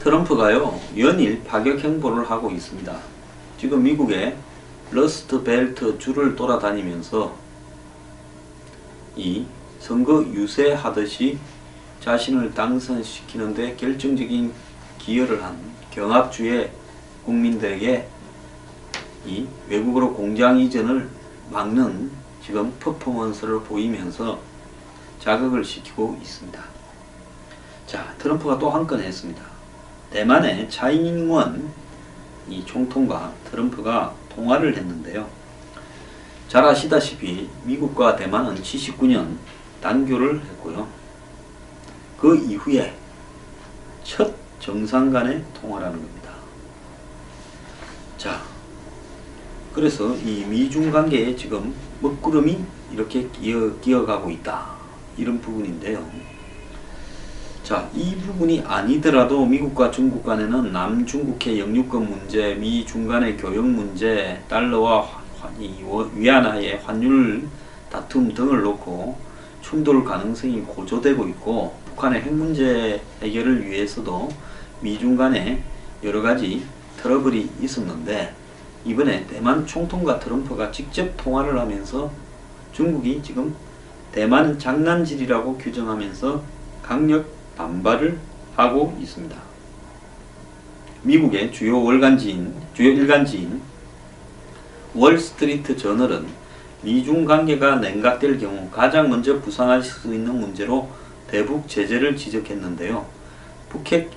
트럼프가요, 연일 파격 행보를 하고 있습니다. 지금 미국의 러스트 벨트 줄을 돌아다니면서 이 선거 유세하듯이 자신을 당선시키는데 결정적인 기여를 한 경합주의 국민들에게 이 외국으로 공장 이전을 막는 지금 퍼포먼스를 보이면서 자극을 시키고 있습니다. 자, 트럼프가 또 한 건 했습니다. 대만의 차이잉원 이 총통과 트럼프가 통화를 했는데요. 잘 아시다시피 미국과 대만은 79년 단교를 했고요. 그 이후에 첫 정상 간의 통화라는 겁니다. 자, 그래서 이 미중 관계에 지금 먹구름이 이렇게 끼어가고 있다. 이런 부분인데요. 자, 이 부분이 아니더라도 미국과 중국 간에는 남중국해 영유권 문제, 미중 간의 교역 문제, 달러와 위안화의 환율 다툼 등을 놓고 충돌 가능성이 고조되고 있고, 북한의 핵 문제 해결을 위해서도 미중 간에 여러 가지 트러블이 있었는데, 이번에 대만 총통과 트럼프가 직접 통화를 하면서 중국이 지금 대만은 장난질이라고 규정하면서 강력 반발을 하고 있습니다. 미국의 주요 일간지인 월스트리트 저널은 미중 관계가 냉각될 경우 가장 먼저 부상할 수 있는 문제로 대북 제재를 지적했는데요. 북핵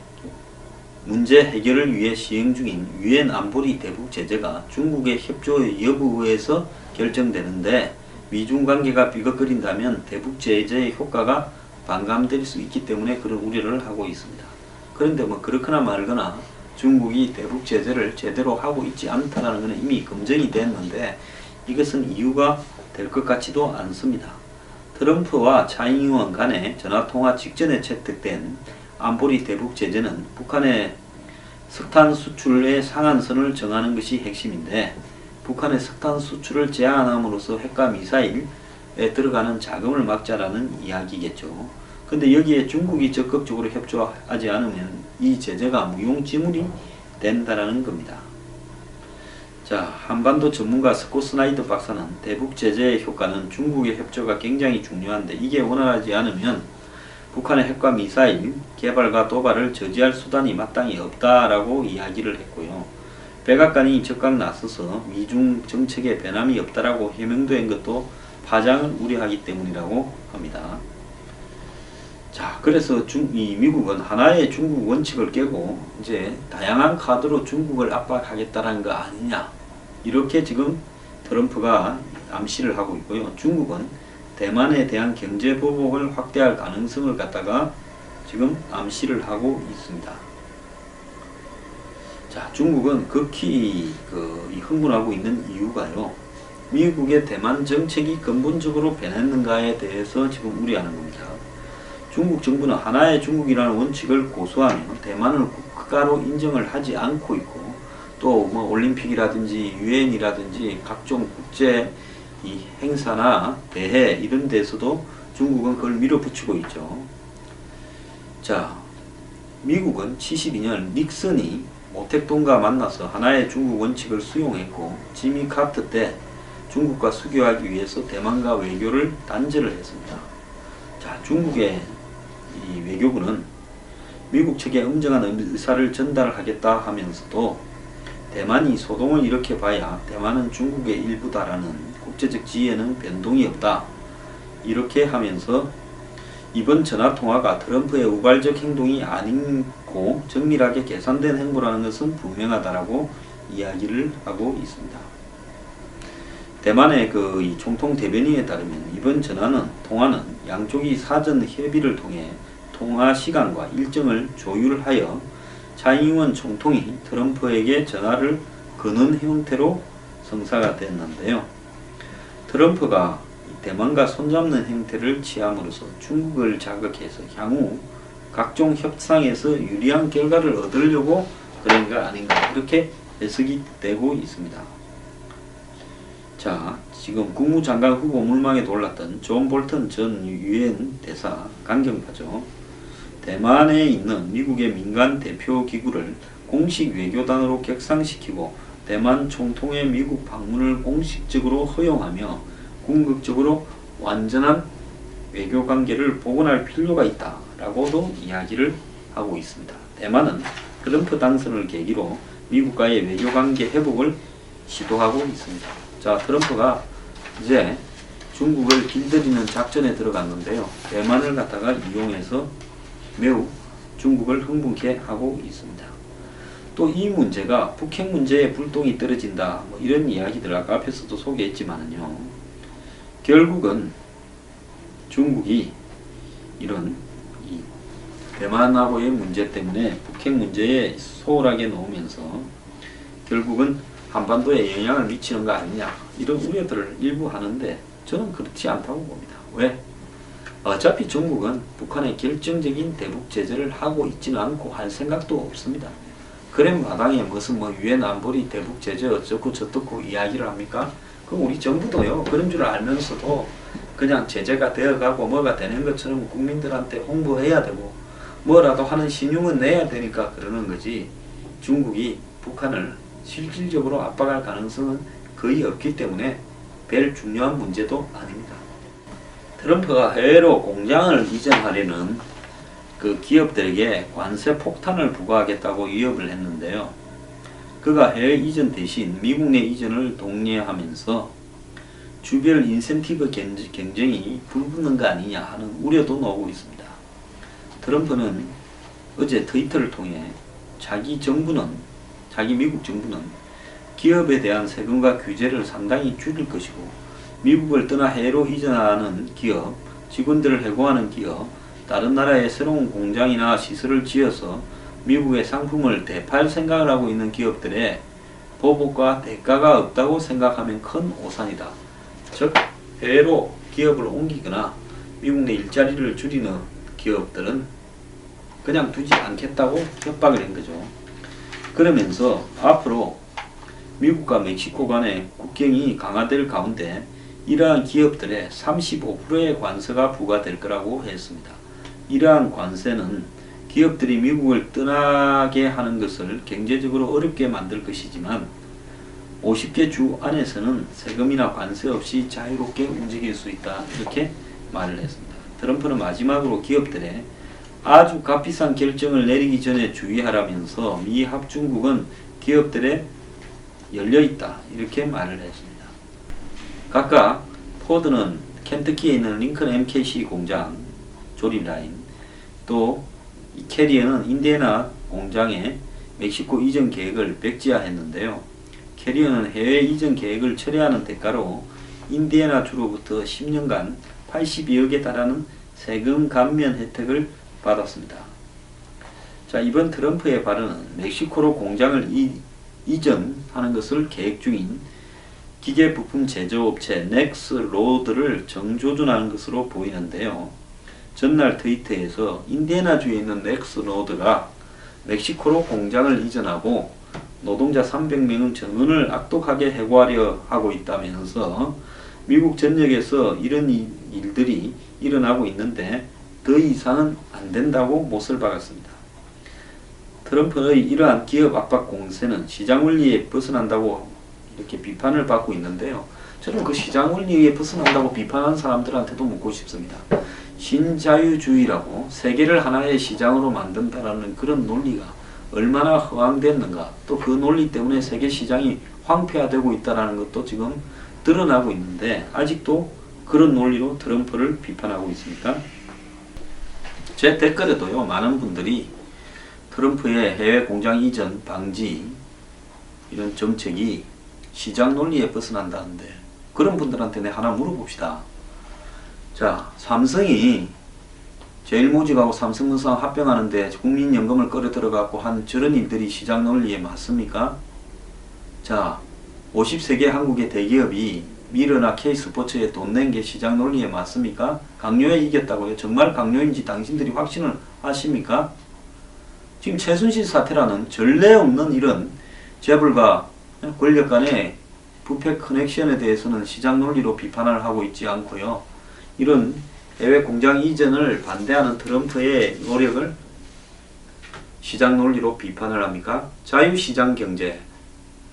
문제 해결을 위해 시행 중인 유엔 안보리 대북 제재가 중국의 협조 여부에서 결정되는데, 미중 관계가 비겁거린다면 대북 제재의 효과가 반감될 수 있기 때문에 그런 우려를 하고 있습니다. 그런데 뭐 그렇거나 말거나 중국이 대북 제재를 제대로 하고 있지 않다는 것은 이미 검증이 됐는데, 이것은 이유가 될 것 같지도 않습니다. 트럼프와 차이잉원 간의 전화통화 직전에 채택된 안보리 대북 제재는 북한의 석탄 수출의 상한선을 정하는 것이 핵심인데, 북한의 석탄 수출을 제한함으로써 핵과 미사일에 들어가는 자금을 막자라는 이야기겠죠. 근데 여기에 중국이 적극적으로 협조하지 않으면 이 제재가 무용지물이 된다라는 겁니다. 자, 한반도 전문가 스콧 스나이더 박사는 대북 제재의 효과는 중국의 협조가 굉장히 중요한데, 이게 원활하지 않으면 북한의 핵과 미사일 개발과 도발을 저지할 수단이 마땅히 없다라고 이야기를 했고요. 백악관이 적극 나서서 미중 정책에 변함이 없다라고 해명된 것도 파장을 우려하기 때문이라고 합니다. 자, 그래서 이 미국은 하나의 중국 원칙을 깨고 이제 다양한 카드로 중국을 압박하겠다는 거 아니냐, 이렇게 지금 트럼프가 암시를 하고 있고요. 중국은 대만에 대한 경제 보복을 확대할 가능성을 갖다가 지금 암시를 하고 있습니다. 자, 중국은 극히 흥분하고 있는 이유가요, 미국의 대만 정책이 근본적으로 변했는가에 대해서 지금 우려하는 겁니다. 중국 정부는 하나의 중국이라는 원칙을 고수하며 대만을 국가로 인정을 하지 않고 있고, 또 뭐 올림픽이라든지 유엔이라든지 각종 국제 이 행사나 대회 이런 데서도 중국은 그걸 밀어붙이고 있죠. 자, 미국은 72년 닉슨이 모택동과 만나서 하나의 중국 원칙을 수용했고, 지미 카터 때 중국과 수교하기 위해서 대만과 외교를 단절을 했습니다. 자, 중국의 이 외교부는 미국 측에 엄정한 의사를 전달하겠다 하면서도 대만이 소동을 일으켜봐야 대만은 중국의 일부다라는 국제적 지위에는 변동이 없다, 이렇게 하면서 이번 전화통화가 트럼프의 우발적 행동이 아니고 정밀하게 계산된 행보라는 것은 분명하다라고 이야기를 하고 있습니다. 대만의 이 총통 대변인에 따르면 이번 통화는 양쪽이 사전 협의를 통해 통화 시간과 일정을 조율하여 차이잉원 총통이 트럼프에게 전화를 거는 형태로 성사가 됐는데요. 트럼프가 대만과 손잡는 형태를 취함으로써 중국을 자극해서 향후 각종 협상에서 유리한 결과를 얻으려고 그런 거 아닌가, 이렇게 해석이 되고 있습니다. 자, 지금 국무장관 후보 물망에 올랐던 존 볼턴 전 유엔 대사 강경파죠. 대만에 있는 미국의 민간 대표 기구를 공식 외교단으로 격상시키고 대만 총통의 미국 방문을 공식적으로 허용하며 궁극적으로 완전한 외교관계를 복원할 필요가 있다라고도 이야기를 하고 있습니다. 대만은 트럼프 당선을 계기로 미국과의 외교관계 회복을 시도하고 있습니다. 자, 트럼프가 이제 중국을 길들이는 작전에 들어갔는데요. 대만을 갖다가 이용해서 매우 중국을 흥분케 하고 있습니다. 또 이 문제가 북핵 문제에 불똥이 떨어진다, 뭐 이런 이야기들 아까 앞에서도 소개했지만요. 결국은 중국이 이런 이 대만하고의 문제 때문에 북핵 문제에 소홀하게 놓으면서 결국은 한반도에 영향을 미치는 거 아니냐, 이런 우려들을 일부 하는데 저는 그렇지 않다고 봅니다. 왜? 어차피 중국은 북한에 결정적인 대북 제재를 하고 있지는 않고 할 생각도 없습니다. 그런 마당에 무슨 유엔 안보리 대북 제재 어쩌고 저쩌고 이야기를 합니까? 그럼 우리 정부도요, 그런 줄 알면서도 그냥 제재가 되어가고 뭐가 되는 것처럼 국민들한테 홍보해야 되고 뭐라도 하는 신용은 내야 되니까 그러는 거지, 중국이 북한을 실질적으로 압박할 가능성은 거의 없기 때문에 별 중요한 문제도 아닙니다. 트럼프가 해외로 공장을 이전하려는 그 기업들에게 관세 폭탄을 부과하겠다고 위협을 했는데요. 그가 해외 이전 대신 미국 내 이전을 독려하면서 주별 인센티브 경쟁이 불붙는 거 아니냐 하는 우려도 나오고 있습니다. 트럼프는 어제 트위터를 통해 자기 미국 정부는 기업에 대한 세금과 규제를 상당히 줄일 것이고 미국을 떠나 해외로 이전하는 기업, 직원들을 해고하는 기업, 다른 나라에 새로운 공장이나 시설을 지어서 미국의 상품을 되팔 생각을 하고 있는 기업들의 보복과 대가가 없다고 생각하면 큰 오산이다. 즉, 해외로 기업을 옮기거나 미국 내 일자리를 줄이는 기업들은 그냥 두지 않겠다고 협박을 한 거죠. 그러면서 앞으로 미국과 멕시코 간의 국경이 강화될 가운데 이러한 기업들의 35%의 관세가 부과될 거라고 했습니다. 이러한 관세는 기업들이 미국을 떠나게 하는 것을 경제적으로 어렵게 만들 것이지만 50개 주 안에서는 세금이나 관세 없이 자유롭게 움직일 수 있다, 이렇게 말을 했습니다. 트럼프는 마지막으로 기업들의 아주 값비싼 결정을 내리기 전에 주의하라면서 미 합중국은 기업들에 열려있다, 이렇게 말을 했습니다. 각각 포드는 켄터키에 있는 링컨 MKC 공장 조립 라인, 또 캐리어는 인디애나 공장의 멕시코 이전 계획을 백지화했는데요. 캐리어는 해외 이전 계획을 철회하는 대가로 인디애나 주로부터 10년간 82억에 달하는 세금 감면 혜택을 받았습니다. 자, 이번 트럼프의 발언은 멕시코로 공장을 이전하는 것을 계획 중인 기계 부품 제조업체 넥스로드를 정조준하는 것으로 보이는데요. 전날 트위터에서 인디애나주에 있는 넥스로드가 멕시코로 공장을 이전하고 노동자 300명의 전원을 악독하게 해고하려 하고 있다면서 미국 전역에서 이런 일들이 일어나고 있는데 더 이상은 안 된다고 못을 박았습니다. 트럼프의 이러한 기업 압박 공세는 시장 원리에 벗어난다고 이렇게 비판을 받고 있는데요. 저는 그 시장 원리에 벗어난다고 비판한 사람들한테도 묻고 싶습니다. 신자유주의라고 세계를 하나의 시장으로 만든다라는 그런 논리가 얼마나 허황됐는가, 또 그 논리 때문에 세계 시장이 황폐화되고 있다는 것도 지금 드러나고 있는데 아직도 그런 논리로 트럼프를 비판하고 있습니까? 제 댓글에도요, 많은 분들이 트럼프의 해외 공장 이전 방지 이런 정책이 시장 논리에 벗어난다는데, 그런 분들한테 내가 하나 물어봅시다. 자, 삼성이 제일모직하고 삼성물산 합병하는데 국민연금을 끌어 들어가고 한 저런 일들이 시장 논리에 맞습니까? 자, 50세계 한국의 대기업이 미러나 K스포츠에 돈 낸 게 시장 논리에 맞습니까? 강요에 이겼다고요? 정말 강요인지 당신들이 확신을 하십니까? 지금 최순실 사태라는 전례 없는 이런 재벌과 권력 간의 부패 커넥션에 대해서는 시장 논리로 비판을 하고 있지 않고요. 이런 해외 공장 이전을 반대하는 트럼프의 노력을 시장 논리로 비판을 합니까? 자유시장 경제,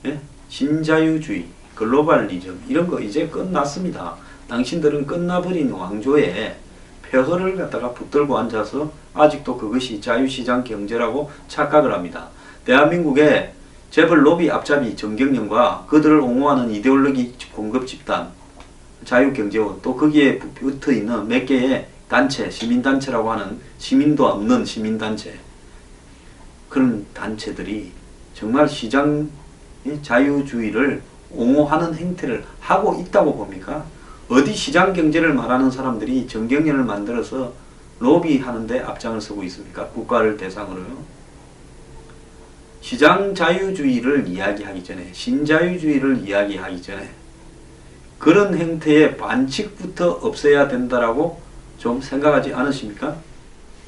예? 신자유주의, 글로벌리즘 이런 거 이제 끝났습니다. 당신들은 끝나버린 왕조에 폐허를 갖다가 붙들고 앉아서 아직도 그것이 자유시장 경제라고 착각을 합니다. 대한민국의 재벌 로비 앞잡이 정경련과 그들을 옹호하는 이데올로기 공급 집단 자유경제원 또 거기에 붙어있는 몇 개의 단체, 시민단체라고 하는 시민도 없는 시민단체 그런 단체들이 정말 시장 자유주의를 옹호하는 행태를 하고 있다고 봅니까? 어디 시장경제를 말하는 사람들이 정경련을 만들어서 로비하는데 앞장을 서고 있습니까? 국가를 대상으로요. 시장 자유주의를 이야기하기 전에 신자유주의를 이야기하기 전에 그런 행태의 반칙부터 없애야 된다라고 좀 생각하지 않으십니까?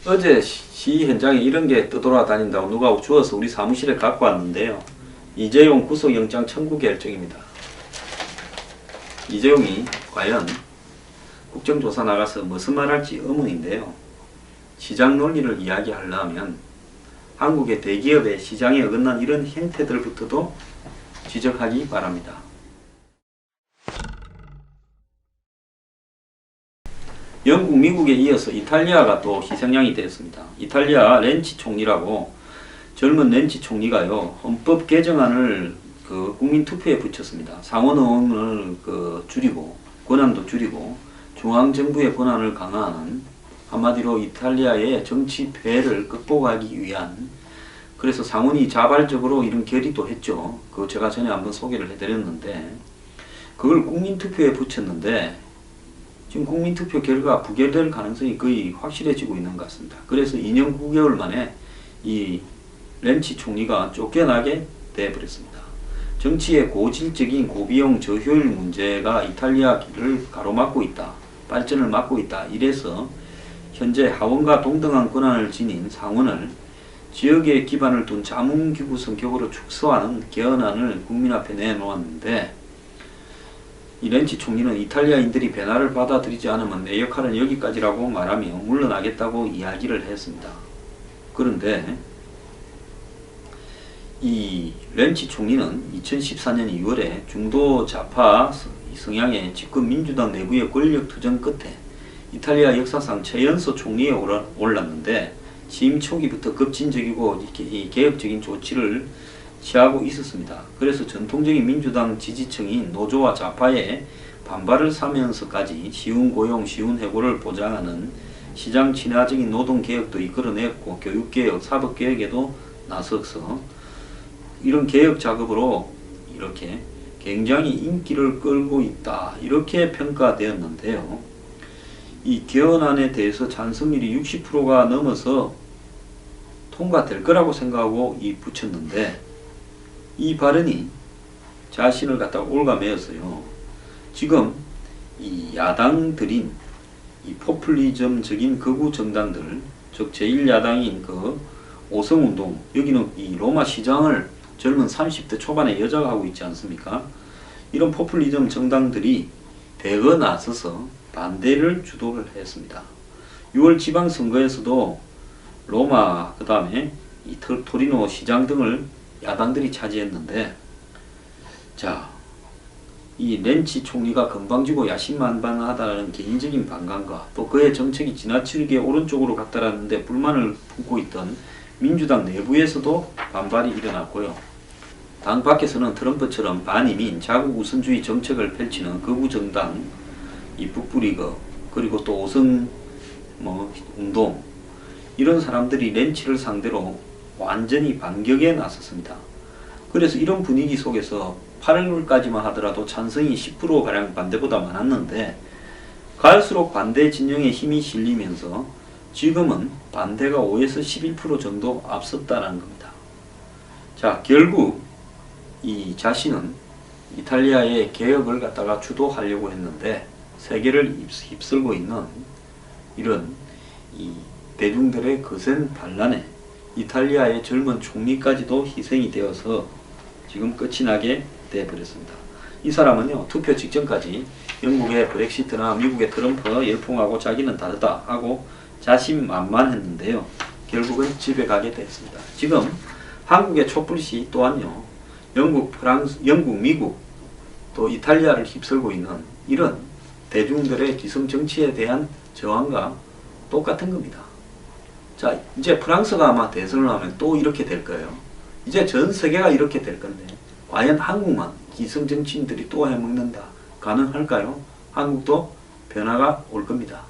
어제 시 현장에 이런 게 떠돌아다닌다고 누가 주워서 우리 사무실에 갖고 왔는데요. 이재용 구속영장 청구 결정입니다. 이재용이 과연 국정조사 나가서 무슨 말 할지 의문인데요. 시장 논리를 이야기하려면 한국의 대기업의 시장에 어긋난 이런 행태들부터도 지적하기 바랍니다. 영국, 미국에 이어서 이탈리아가 또 희생양이 되었습니다. 이탈리아 렌치 총리라고 젊은 렌치 총리가요 헌법 개정안을 국민투표에 붙였습니다. 상원의원을 줄이고 권한도 줄이고 중앙정부의 권한을 강화하는 한마디로 이탈리아의 정치 폐해를 극복하기 위한 그래서 상원이 자발적으로 이런 결의도 했죠. 그거 제가 전에 한번 소개를 해드렸는데 그걸 국민투표에 붙였는데 지금 국민투표 결과 부결될 가능성이 거의 확실해지고 있는 것 같습니다. 그래서 2년 9개월 만에 이 렌치 총리가 쫓겨나게 되어버렸습니다. 정치의 고질적인 고비용 저효율 문제가 이탈리아를 가로막고 있다. 발전을 막고 있다. 이래서 현재 하원과 동등한 권한을 지닌 상원을 지역에 기반을 둔 자문기구 성격으로 축소하는 개헌안을 국민 앞에 내놓았는데 이 렌치 총리는 이탈리아인들이 변화를 받아들이지 않으면 내 역할은 여기까지라고 말하며 물러나겠다고 이야기를 했습니다. 그런데 이 렌치 총리는 2014년 2월에 중도 좌파 성향의 집권 민주당 내부의 권력 투쟁 끝에 이탈리아 역사상 최연소 총리에 올랐는데 취임 초기부터 급진적이고 이렇게 개혁적인 조치를 취하고 있었습니다. 그래서 전통적인 민주당 지지층인 노조와 좌파의 반발을 사면서까지 쉬운 고용, 쉬운 해고를 보장하는 시장 친화적인 노동개혁도 이끌어냈고 교육개혁, 사법개혁에도 나서서 이런 개혁 작업으로 이렇게 굉장히 인기를 끌고 있다. 이렇게 평가되었는데요. 이 개헌안에 대해서 찬성률이 60%가 넘어서 통과될 거라고 생각하고 붙였는데 이 발언이 자신을 갖다가 올가매었어요. 지금 이 야당들인 이 포퓰리즘적인 극우 정당들, 즉 제1야당인 오성운동, 여기는 이 로마 시장을 젊은 30대 초반의 여자가 하고 있지 않습니까? 이런 포퓰리즘 정당들이 대거 나서서 반대를 주도를 했습니다. 6월 지방선거에서도 로마, 그 다음에 이 토리노 시장 등을 야당들이 차지했는데, 자, 이 렌치 총리가 건방지고 야심만반하다는 개인적인 반감과 또 그의 정책이 지나치게 오른쪽으로 갔다라는데 불만을 품고 있던 민주당 내부에서도 반발이 일어났고요. 당 밖에서는 트럼프처럼 반이민, 자국 우선주의 정책을 펼치는 극우 정당, 이 북부리그, 그리고 또 오성 운동, 이런 사람들이 렌치를 상대로 완전히 반격에 나섰습니다. 그래서 이런 분위기 속에서 8월까지만 하더라도 찬성이 10%가량 반대보다 많았는데 갈수록 반대 진영에 힘이 실리면서 지금은 반대가 5에서 11% 정도 앞섰다는 겁니다. 자, 결국 이 자신은 이탈리아의 개혁을 갖다가 주도하려고 했는데 세계를 휩쓸고 있는 이런 이 대중들의 거센 반란에 이탈리아의 젊은 총리까지도 희생이 되어서 지금 끝이 나게 되어버렸습니다. 이 사람은요, 투표 직전까지 영국의 브렉시트나 미국의 트럼프 열풍하고 자기는 다르다 하고 자신만만했는데요. 결국은 집에 가게 됐습니다. 지금 한국의 촛불시 또한요, 영국, 프랑스, 영국, 미국, 또 이탈리아를 휩쓸고 있는 이런 대중들의 기성 정치에 대한 저항과 똑같은 겁니다. 자, 이제 프랑스가 아마 대선을 하면 또 이렇게 될 거예요. 이제 전 세계가 이렇게 될 건데, 과연 한국만 기성 정치인들이 또 해먹는다 가능할까요? 한국도 변화가 올 겁니다.